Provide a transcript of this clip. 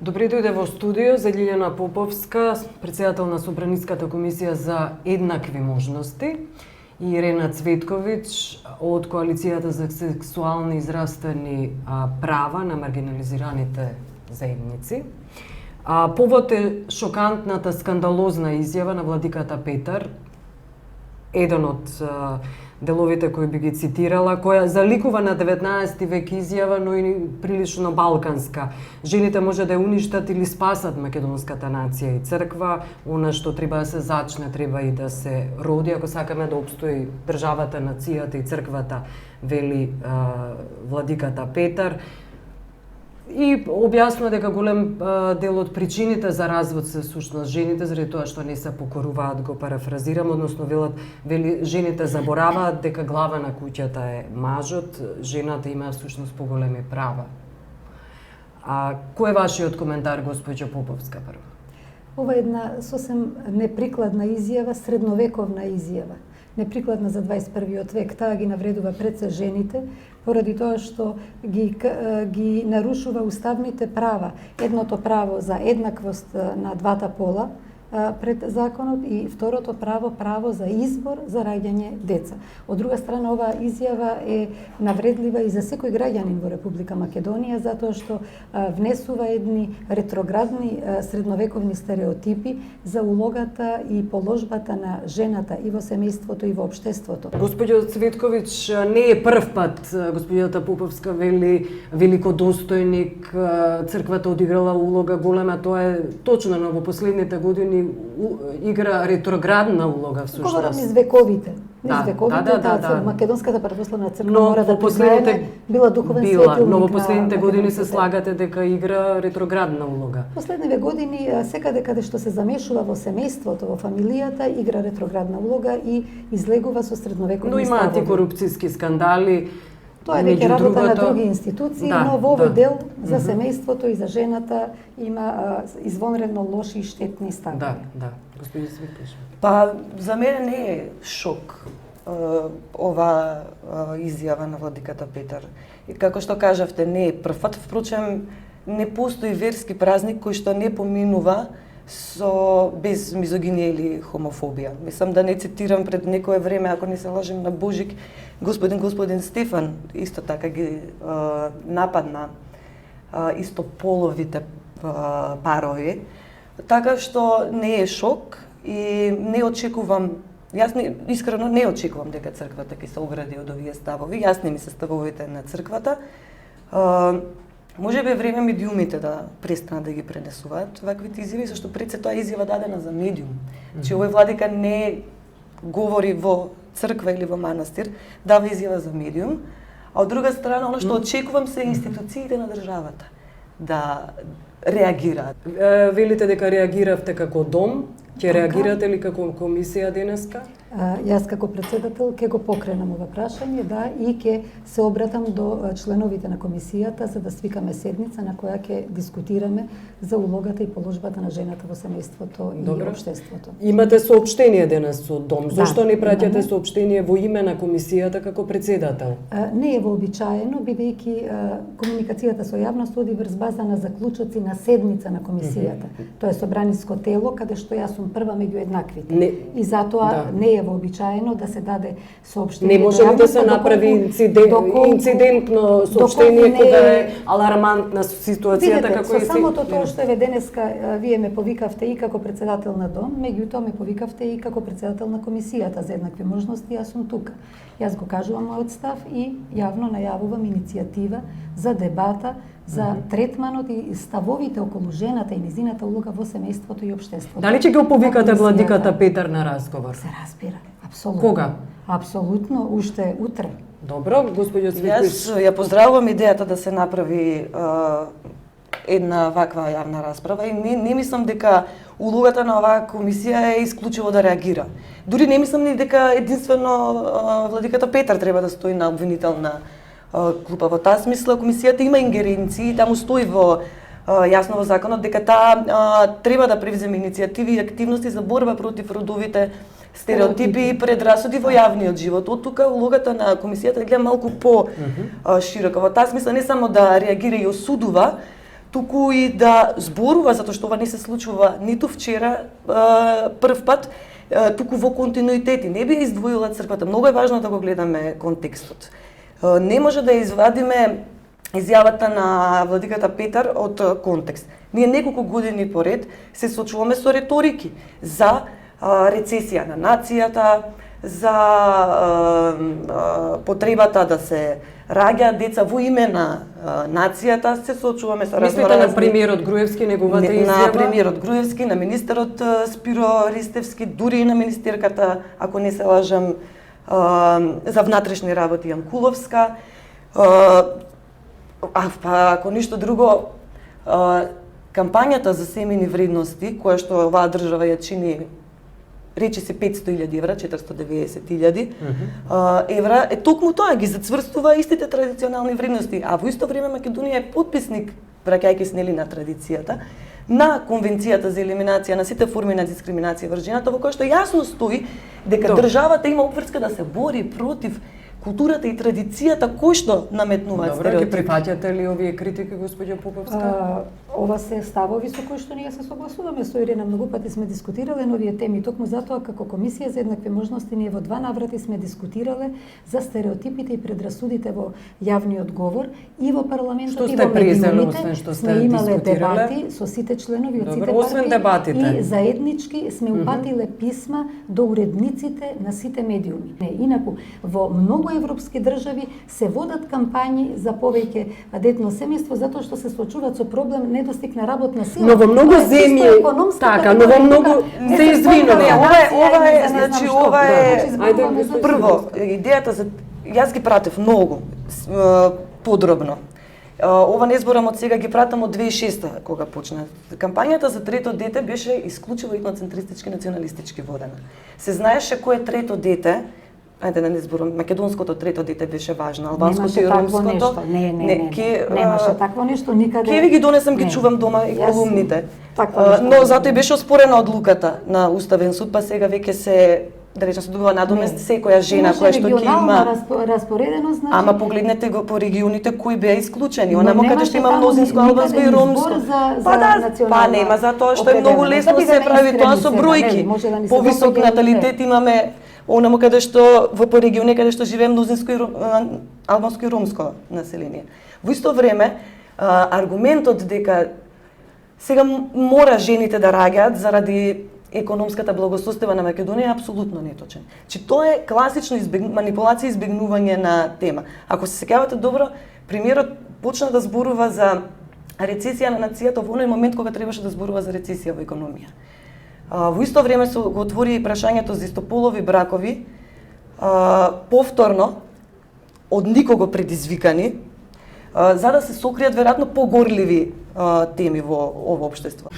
Добре дојде во студио за Лиљана Поповска, претседател на Собраниската комисија за еднакви можности, и Ирена Цветковиќ од Коалицијата за сексуални и здравствени права на маргинализираните заедници. Повод е шокантната, скандалозна изјава на владиката Петар, еден од деловите кои би ги цитирала, која заликува на 19 век изјава, но и прилично балканска. Жените може да ја уништат или спасат македонската нација и црква, она што треба да се зачне, треба и да се роди, ако сакаме да обстои државата, нацијата и црквата, вели владиката Петар. И објаснува дека голем дел од причините за развод се сушност жените, заради тоа што не се покоруваат, го парафразирам, односно вели жените забораваат дека глава на куќата е мажот, жената има сушност поголеми права. Кој е вашиот коментар, госпоѓо Поповска, прво? Ова е една сосем неприкладна изјава, средновековна изјава. Неприкладна за 21. век, таа ги навредува пред се жените, поради тоа што ги нарушува уставните права. Едното право за еднаквост на двата пола пред законот и второто право за избор за раѓање деца. Од друга страна, оваа изјава е навредлива и за секој граѓанин во Република Македонија, затоа што внесува едни ретроградни средновековни стереотипи за улогата и положбата на жената и во семејството и во општеството. Господјо Цветковиќ, не е прв пат господјата Поповска вели великодостојник, црквата одиграла улога голема, тоа е точно, но во последните години игра ретроградна улога всушност. Говорам низ вековите. Низ вековите, Македонската православна црква мора да признаеме била духовен светилник. Но во последните години се слагате дека игра ретроградна улога. Последните години секаде каде што се замешува во семејството, во фамилијата, игра ретроградна улога и излегува со средновековни ставови. Но има антикорупцијски скандали. Тоа е веќе работа на други институции, но во овој дел за семејството и за жената има извонредно лоши и штетни стави. Да. Господин Цветковиќ. Па, за мене не е шок ова изјава на владиката Петар. И како што кажавте, не е првпат, впрочем, не постои верски празник кој што не поминува без мизогинија или хомофобија. Мислам да не цитирам пред некое време, ако не се лажем, на Божик, господин Стефан исто така ги нападна истополовите парови. Така што не е шок и не очекувам, искрено не очекувам дека црквата ќе се огради од овие ставови. Јасни ми се ставовите на црквата. Може би е време медиумите да престанат да ги пренесуваат ваквите изјави, зашто пред се тоа изјава дадена за медиум. Че овој владика не говори во црква или во манастир, дава изјава за медиум, а од друга страна, оно што очекувам се институциите на државата да реагираат. Велите дека реагиравте како дом, ќе реагирате ли како комисија денеска? Јас како председател ќе го покренам ова прашање, и ќе се обратам до членовите на комисијата за да свикаме седница на која ќе дискутираме за улогата и положбата на жената во семејството и општеството. Имате соопштение денес од дом. Зошто не праќате соопштение во име на комисијата како председател? Не е вообичаено, бидејќи комуникацијата со јавност оди врз база на заклучоци на седница на комисијата. Тоа е собраниско тело каде што јас сум прва меѓу еднаквите. И затоа не е вообичаено да се даде соопштение. Не може ли да се направи инцидентно соопштение кога е алармантна ситуацијата како е? Со самото тоа што еве денеска вие ме повикавте и како председател на дом, меѓутоа ме повикавте и како председател на комисијата за еднакви можности, јас сум тука. Јас го кажувам мојот став и јавно најавувам иницијатива за дебата за третманот и ставовите околу жената и низината улога во семејството и општеството. Дали ќе го повикате владиката Петар на разговор? Се разбира, апсолутно. Кога? Апсолутно, уште утре. Добро, господјо Цветковиќ. Јас ја поздравувам идејата да се направи една ваква јавна расправа и не мислам дека улогата на оваа комисија е исклучиво да реагира. Дури не мислам ни дека единствено владиката Петар треба да стои на обвинителна клупа. Во таа смисла комисијата има ингеренции, таму стои јасно во законот дека таа треба да превземе иницијативи и активности за борба против родовите стереотипи и предрасуди во јавниот живот. Од тука улогата на комисијата гледа малку по широка. Во таа смисла не само да реагира и осудува, туку и да зборува, затоа што ова не се случува ниту вчера прв пат, туку во континуитети. Не би издвоила црквата. Многу е важно да го гледаме контекстот. Не може да извадиме изјавата на владиката Петар од контекст. Ние неколку години поред се соочуваме со реторики за рецесија на нацијата, за потребата да се раѓаат деца во име на нацијата, се соочуваме со разноразни... Мислите на премиерот Груевски, неговата изјава? На премиерот Груевски, на министерот Спиро Ристевски, дури и на министерката, ако не се лажам, за внатрешни работи Јанкуловска. Па ако ништо друго, кампањата за семени вредности, која што оваа држава ја чини, речи се 500.000 евра, 490.000 евра, е токму тоа, ги зацврстува истите традиционални вредности, а во исто време Македонија е потписник, враќајќи се нели на традицијата, на Конвенцијата за елиминација на сите форми на дискриминација врз жената, во која што јасно стои дека државата има обврска да се бори против културата и традицијата кои што наметнуваат стереотипи. Добро, ги прифаќате ли овие критики, господја Поповска? Ова се ставови со кои што ние се согласуваме со Ирена. Многу пати сме дискутирале на овие теми, токму затоа како Комисија за еднакви можности ние во 2 наврати сме дискутирале за стереотипите и предрасудите во јавниот говор и во парламентот и во медиумите. Сме имале дебати со сите членови од сите партии и заеднички сме упатиле писма до уредниците на сите медиуми. Инаку, во многу европски држави се водат кампањи за повеќе детно семејство затоа што се соочуваат со проблем недостиг на работна сила. Но во многу земји така, но во многу се извинувам. Ова е прво идејата за јас ги пратев многу подробно. Ова не зборам од сега, ги пратам од 2006 кога почна. Кампањата за трето дете беше исклучиво етноцентристички, националистички водена. Се знаеше кој е трето дете. Ајде да не зборам, македонското трето дете беше важно, албанското и ромското. Немаше такво нешто никаде. Ке ви ги донесам, ги чувам дома и колумните. Но затоа и беше оспорена одлуката на Уставен суд, па сега веќе се, да речем, се добива надомест секоја жена која што ќе има распоредено, значи. Ама погледнете го по регионите кои беа исклучени, онamo каде што има мнозинско албанско и ромско. Па нема, затоа што е многу лесно се прави тоа со бројки. Повисок наталитет имаме онamo каде што во региони каде што живее мнозинско и албанско и ромско население. Во исто време аргументот дека сега мора жените да раѓаат заради економската благосостојба на Македонија е апсолутно неточен. Че тоа е класично манипулација и избегнување на тема. Ако се сеќавате добро, премиерот почна да зборува за рецесија на нацијата во оној момент кога требаше да зборува за рецесија во економија. Во исто време се го отвори и прашањето за истополови бракови, повторно, од никого предизвикани, за да се сокријат веројатно погорливи теми во ово општество.